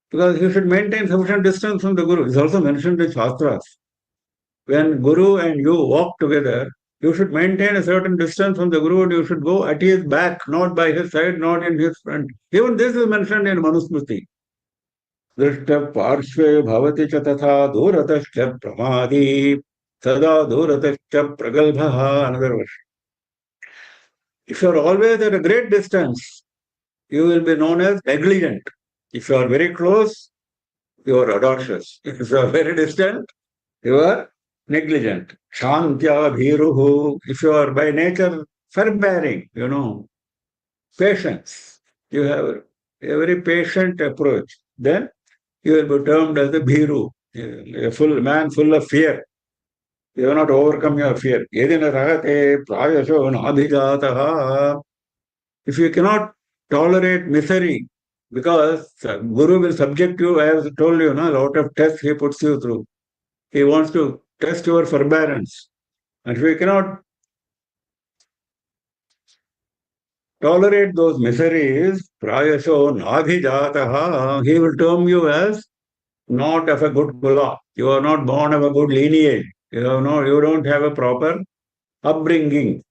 Because he should maintain sufficient distance from the Guru. It's also mentioned in Shastras. When Guru and you walk together, you should maintain a certain distance from the Guru and you should go at his back, not by his side, not in his front. Even this is mentioned in Manusmriti. Drishta parshve bhavati cha tatha duratascha pramadi sada duratascha pragalbhaha. Another verse. If you are always at a great distance, you will be known as negligent. If you are very close, you are audacious. If you are very distant, you are negligent. Shantya bhiruhu. If you are by nature forbearing, patience. You have a very patient approach. Then you will be termed as a bhiru, a full man full of fear. You have not overcome your fear. Yedina rahate prayasho nabhijataha. If you cannot tolerate misery, because Guru will subject you, I have told you, a lot of tests he puts you through. He wants to test your forbearance. And if you cannot tolerate those miseries, prayasho nabhijataha, he will term you as not of a good kula. You are not born of a good lineage. You don't have a proper upbringing.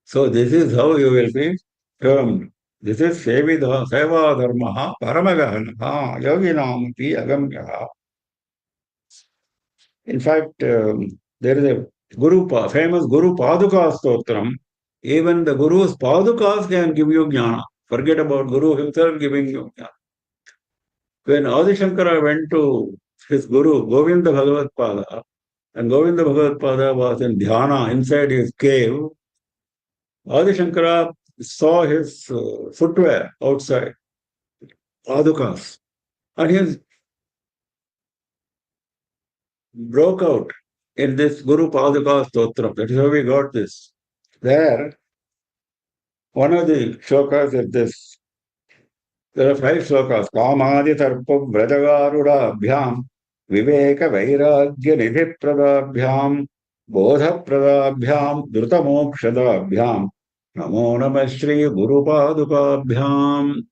So this is how you will be termed. This is seva dharmaha paramagahanaha yoginamapi agamyaha. In fact, there is a famous Guru Paduka Stotram. Even the Guru's Padukas can give you jnana. Forget about Guru himself giving you jnana. When Adi Shankara went to his Guru, Govinda Bhagavad Pada, and Govinda Bhagavad Pada was in dhyana inside his cave, Adi Shankara saw his footwear outside, Padukas, and he broke out in this Guru Paduka Stotram. That is how we got this. There, one of the shlokas is this. There are 5 slokas. Kamadi tarpa vrajagaruda abhyam viveka vairagya nidhi pradabhyam bodha pradabhyam druta mokshadabhyam namo namah Shri Guru Padukabhyam.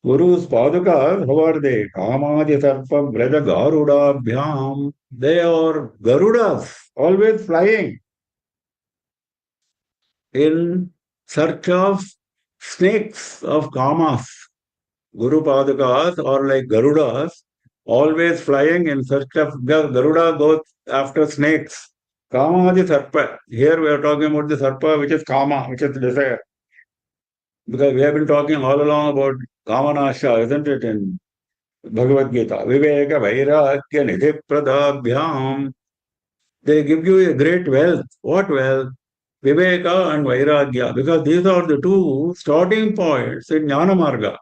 Guru's Padukas, how are they? Kamadi tarpa vrajagaruda. They are Garudas, always flying in search of snakes of kamas. Guru Padukas are like Garudas, always flying in search of Garuda goes after snakes. Kama is Sarpa. Here we are talking about the Sarpa, which is Kama, which is desire. Because we have been talking all along about Kamanasha, isn't it, in Bhagavad Gita? Viveka Vairagya Nidhi Pradabhyam. They give you a great wealth. What wealth? Viveka and Vairagya. Because these are the 2 starting points in Jnana Marga.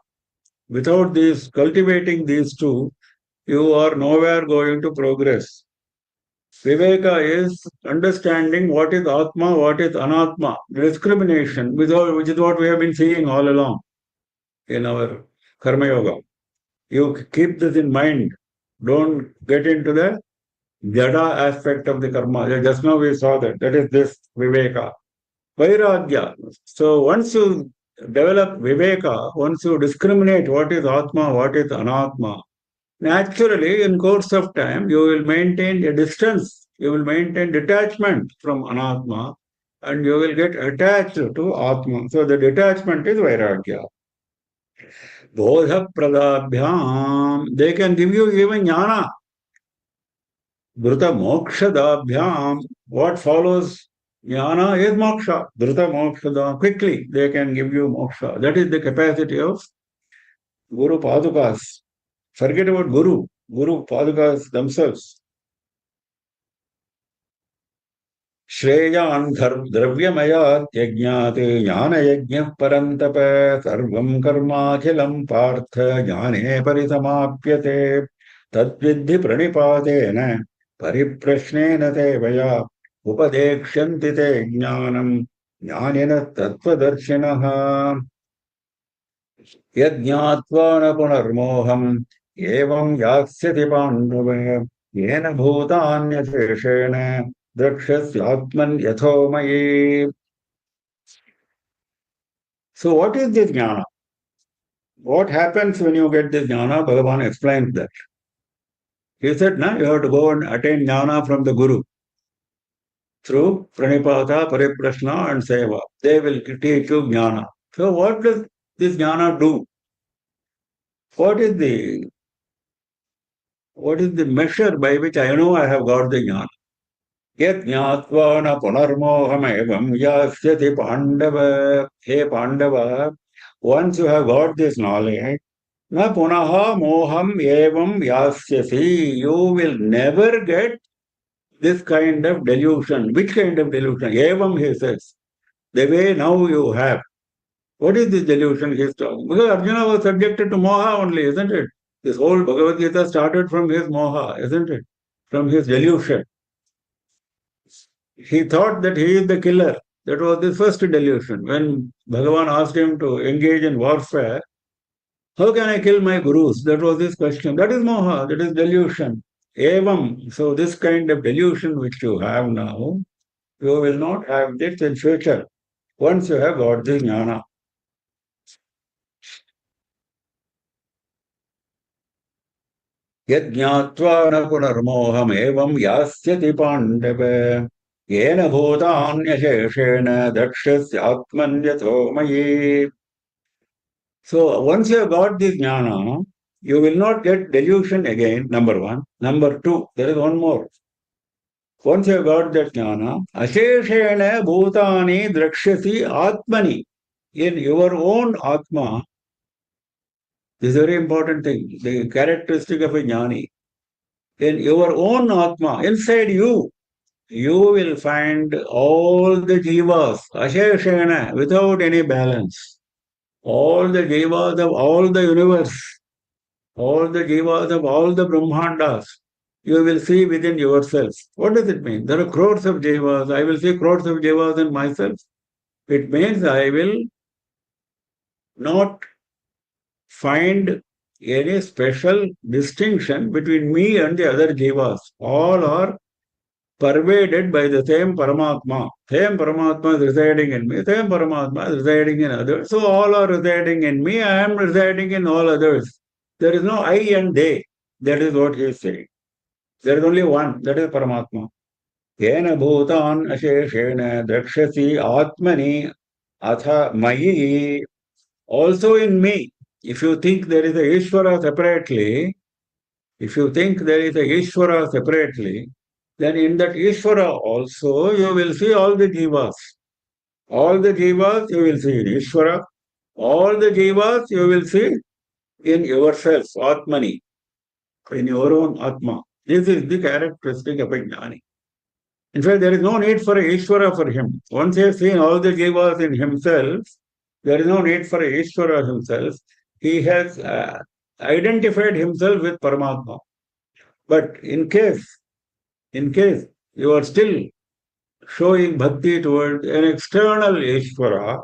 Without cultivating these 2, you are nowhere going to progress. Viveka is understanding what is Atma, what is Anatma, discrimination, which is what we have been seeing all along in our Karma Yoga. You keep this in mind. Don't get into the jada aspect of the karma. Just now we saw that. That is this viveka. Vairagya. So once you develop viveka, once you discriminate what is atma, what is anatma, naturally in course of time you will maintain a distance, you will maintain detachment from anatma, and you will get attached to atma. So the detachment is vairagya. Bodha pradabhyam, they can give you even jnana. Dhruta mokshadabhyam, what follows jnana is moksha. Dhruta mokshada, quickly they can give you moksha. That is the capacity of Guru Padukas. Forget about Guru. Guru Padukas themselves. श्रेयान् द्रव्यमयात् यज्ञात् ज्ञानयज्ञः परन्तप सर्वं कर्माखिलं पार्थ ज्ञाने परिसमाप्यते तद्विद्धि प्रणिपातेन परिप्रश्नेन सेवया उपदेक्ष्यन्ति ते ज्ञानं ज्ञानिनः तत्त्वदर्शिनः यज्ञात्वा न पुनर्मोहम् एवं यास्यति पाण्डव येन भूतान्यशेषेण Drakshasatman yathomayi. So what is this jnana? What happens when you get this jnana? Bhagavan explains that. He said, no, you have to go and attain jnana from the Guru through pranipata, pariprashna and seva. They will teach you jnana. So what does this jnana do? What is the measure by which I know I have got the jnana? Yet jnatva na punarmoham evam yasyati Pandava. Hey Pandava, once you have got this knowledge, na punaha moham evam yasyasi, you will never get this kind of delusion. Which kind of delusion? Evam, he says. The way now you have. What is this delusion he is talking? Because Arjuna was subjected to moha only, isn't it? This whole Bhagavad Gita started from his moha, isn't it? From his delusion. He thought that he is the killer. That was the first delusion. When Bhagavan asked him to engage in warfare, how can I kill my gurus? That was his question. That is moha, that is delusion. Evam. So this kind of delusion which you have now, you will not have this in future. Once you have got the jnana. Yad jnatva na punarmoham evam yasyati Pandava. Yena bhutanyasheshena dakshasya atmanyato mayi. So once you have got this jnana, you will not get delusion again, number one. Number two, there is one more. Once you have got that jnana, asheshena bhutani drakshasi atmani. In your own atma, this is a very important thing, the characteristic of a jnani. In your own atma, inside you, you will find all the jivas, asheshena, without any balance. All the jivas of all the universe, all the jivas of all the brahmandas, you will see within yourself. What does it mean? There are crores of jivas. I will see crores of jivas in myself. It means I will not find any special distinction between me and the other jivas. All are pervaded by the same Paramatma. Same Paramatma is residing in me, same Paramatma is residing in others. So all are residing in me, I am residing in all others. There is no I and they. That is what he is saying. There is only one, that is Paramatma. Yena bhutan asheshena drakshasi atmani atha mayi. Also in me. If you think there is a Ishvara separately, then in that Ishvara also you will see all the jivas. All the jivas you will see in Ishvara. All the jivas you will see in yourself, Atmani, in your own Atma. This is the characteristic of a jnani. In fact, there is no need for a Ishvara for him. Once he has seen all the jivas in himself, there is no need for a Ishvara himself. He has identified himself with Paramatma. But in case you are still showing bhakti towards an external Ishvara,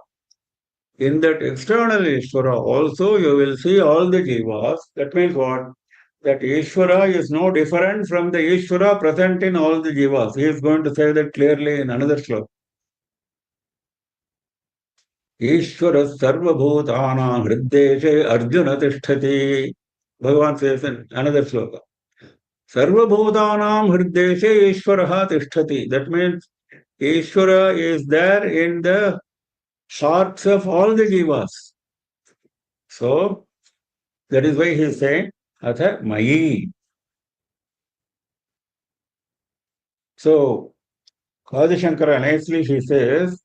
in that external Ishvara also you will see all the jivas. That means what? that Ishvara is no different from the Ishvara present in all the jivas. He is going to say that clearly in another sloka. Ishvara sarvabhutana hriddeshe arjuna tishtati. Bhagavan says in another sloka. Sarvabhutanam hriddeshe Ishvaraha tishtati. That means Ishvara is there in the hearts of all the jivas. So, that is why he is saying, Atha Mayi. So, Adi Shankara nicely he says,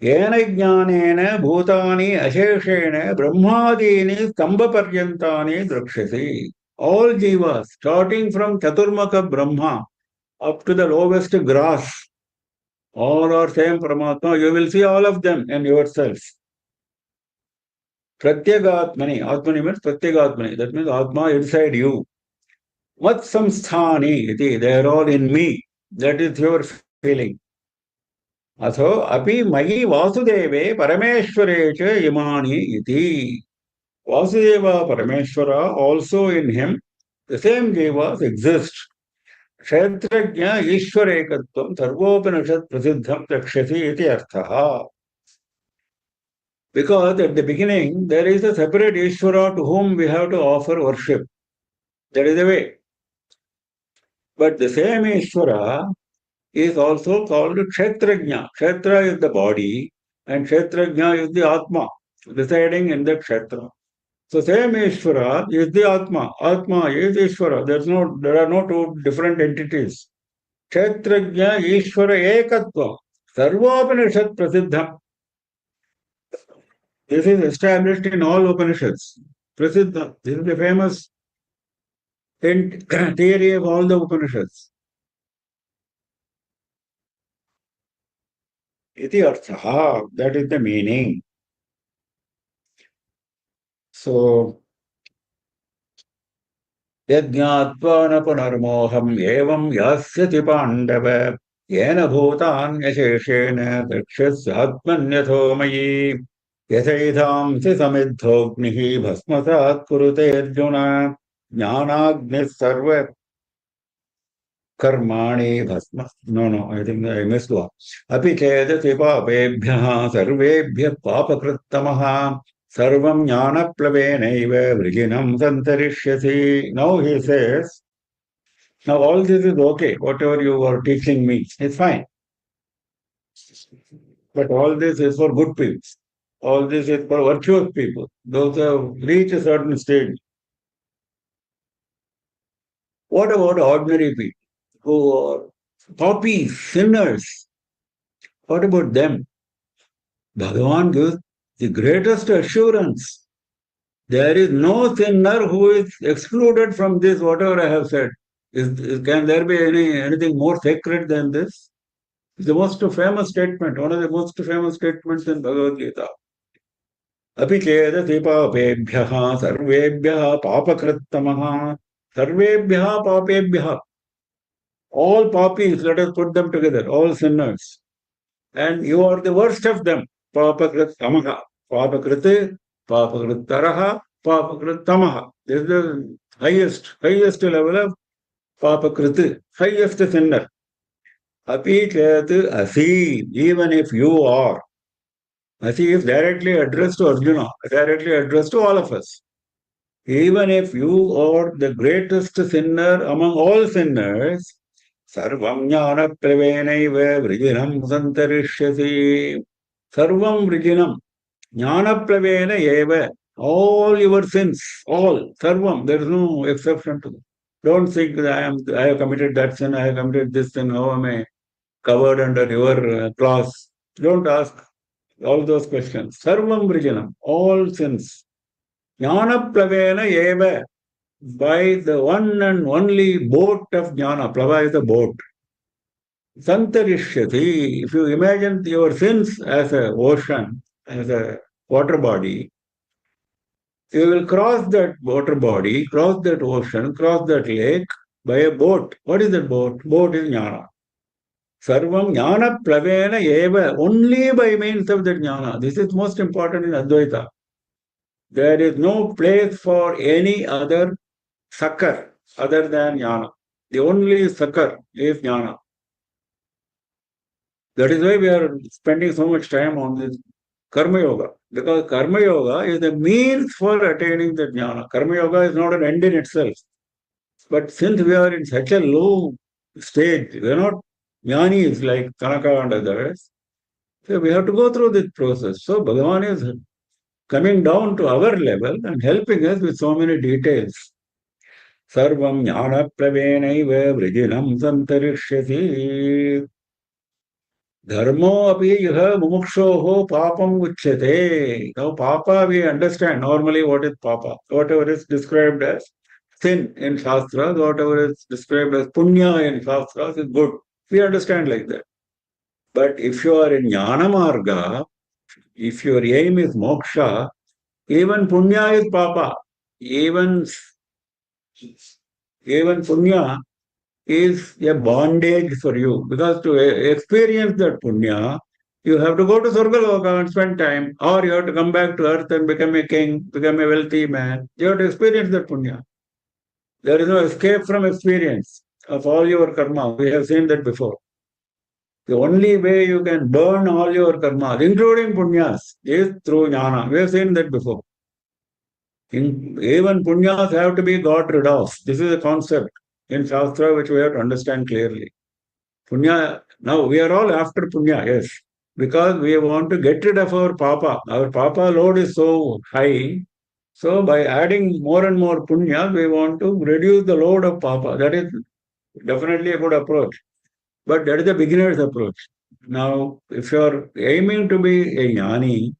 Yena jnanena bhutani asheshena brahmadini stamba paryantani drakshasi. All jivas, starting from Chaturmukha Brahma up to the lowest grass, all are same Paramatma. You will see all of them in yourself. Pratyagatmani. Atmani means Pratyagatmani. That means Atma inside you. Mat samsthani iti. They are all in me. That is your feeling. Atho api mayi vasudeve parameshware cha imani iti. Vasudeva Parameshwara, also in him, the same jivas exist. Kshetrajna Ishwarekatvam Sarvopanishad Prasiddham Takshasi iti arthaha. Because at the beginning, there is a separate Ishvara to whom we have to offer worship. That is the way. But the same Ishvara is also called Kshetrajna. Kshetra is the body and Kshetrajna is the Atma, residing in the Kshetra. So same Ishvara is the Atma. Atma is Ishvara. There are no two different entities. Kshetrajna Ishvara Ekatva. Sarvopanishad Prasiddham. This is established in all Upanishads. Prasiddham. This is the famous theory of all the Upanishads. Iti arthaha. That is the meaning. So, यज्ञात्वा न पुनर्मोहम् एवं यास्यति पाण्डव येन भूतान्यशेषेण दक्षस्यात्मन्यथो मयि यथैधांसि समिद्धोऽग्निः भस्मसात् कुरुते अर्जुन ज्ञानाग्निः सर्व कर्माणि भस्म no I think I missed one अपि चेदसि पापेभ्यः सर्वेभ्यः पापकृत्तमः Sarvam jnana plavenaiva vrijinam santarishyasi. Now he says, now all this is okay, whatever you are teaching me, it's fine. But all this is for good people. All this is for virtuous people. Those who have reached a certain stage. What about ordinary people who are poppies, sinners? What about them? Bhagavan gives the greatest assurance. There is no sinner who is excluded from this, whatever I have said. Can there be anything more sacred than this? It's the most famous statement, one of the most famous statements in Bhagavad Gita. Api chedati papebhyaha sarvebhyaha papakrittamaha sarvebhyaha papebhyaha. All papis, let us put them together, all sinners. And you are the worst of them. Papakrittamaha. Papakriti, Papakrittaraha, Papakrittamaha. This is the highest level of Papakriti, highest sinner. Api chet asi, even if you are. Asi is directly addressed to Arjuna, directly addressed to all of us. Even if you are the greatest sinner among all sinners, Sarvam jnana pravenaiva vrijinam santarishyasi. Sarvam vrijinam. Jnana plavena eva. All your sins, all, sarvam, there is no exception to that. Don't think that I have committed that sin, I have committed this sin, how am I covered under your class? Don't ask all those questions. Sarvam vrijinam, all sins. Jnana plavena eva. By the one and only boat of jnana. Plava is the boat. Santarishyati. If you imagine your sins as an ocean, as a water body, you will cross that water body, cross that ocean, cross that lake by a boat. What is that boat? Boat is jnana. Sarvam jnana plavena eva. Only by means of that jnana. This is most important in Advaita. There is no place for any other succor other than jnana. The only succor is jnana. That is why we are spending so much time on this Karma Yoga. Because Karma Yoga is the means for attaining the jnana. Karma Yoga is not an end in itself. But since we are in such a low stage, we are not jnanis like Tanaka and others. So we have to go through this process. So Bhagavan is coming down to our level and helping us with so many details. Sarvam jnana pravenaiva vrijinam santarishyati. Dharmo api yaha mumukshoho papam uchyate. Now papa we understand normally what is papa. Whatever is described as sin in Shastras, whatever is described as punya in Shastras is good. We understand like that. But if you are in Jnana Marga, if your aim is moksha, even punya is papa. Even punya is a bondage for you. Because to experience that punya, you have to go to Surgaloka and spend time, or you have to come back to earth and become a king, become a wealthy man. You have to experience that punya. There is no escape from experience of all your karma. We have seen that before. The only way you can burn all your karmas, including punyas, is through jnana. We have seen that before. Even punyas have to be got rid of. This is a concept in Shastra which we have to understand clearly. Punya, now we are all after punya, yes, because we want to get rid of our papa. Our papa load is so high. So by adding more and more punya, we want to reduce the load of papa. That is definitely a good approach. But that is the beginner's approach. Now, if you are aiming to be a jnani,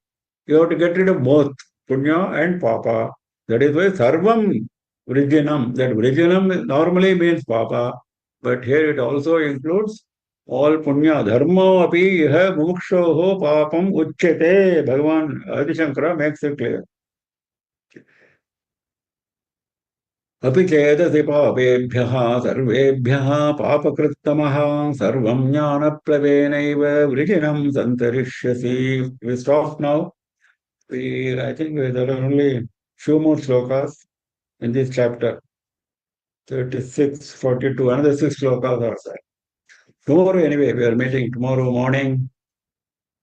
you have to get rid of both punya and papa. That is why sarvam vrijinam. That vrijinam normally means papa, but here it also includes all punya. Dharma api yaha mukshoho papam uchyate. Bhagavan Adi Shankara makes it clear. अपि चेदसि पापेभ्यः सर्वेभ्यः पापकृत्तमः सर्वं ज्ञानप्लवेनैव वृजिनं सन्तरिष्यसि. We stop now. I think there are only few more slokas in this chapter. 36, 42, another 6 slokas are there. Tomorrow anyway, we are meeting tomorrow morning,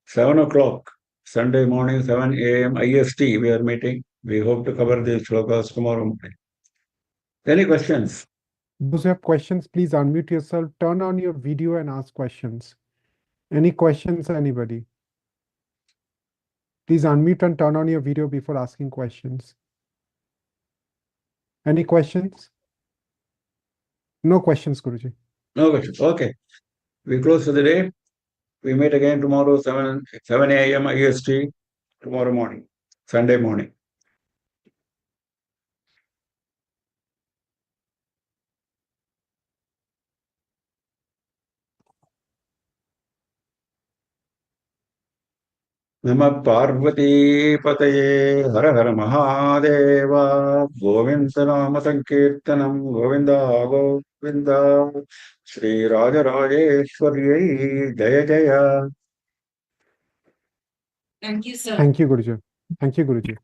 7 o'clock. Sunday morning, 7 AM IST, we are meeting. We hope to cover these slokas tomorrow morning. Any questions? Those who have questions, please unmute yourself, turn on your video and ask questions. Any questions, anybody? Please unmute and turn on your video before asking questions. Any questions? No questions, Guruji. No questions. Okay. We close for the day. We meet again tomorrow, 7 AM IST, tomorrow morning, Sunday morning. नमः पार्वती पतये हर हर महादेव. गोविंद नाम संकीर्तनम गोविंद गोविंद. श्री राजराजेश्वर्यै जय जय. Thank you, sir. Thank you, Guruji. Thank you, Guruji.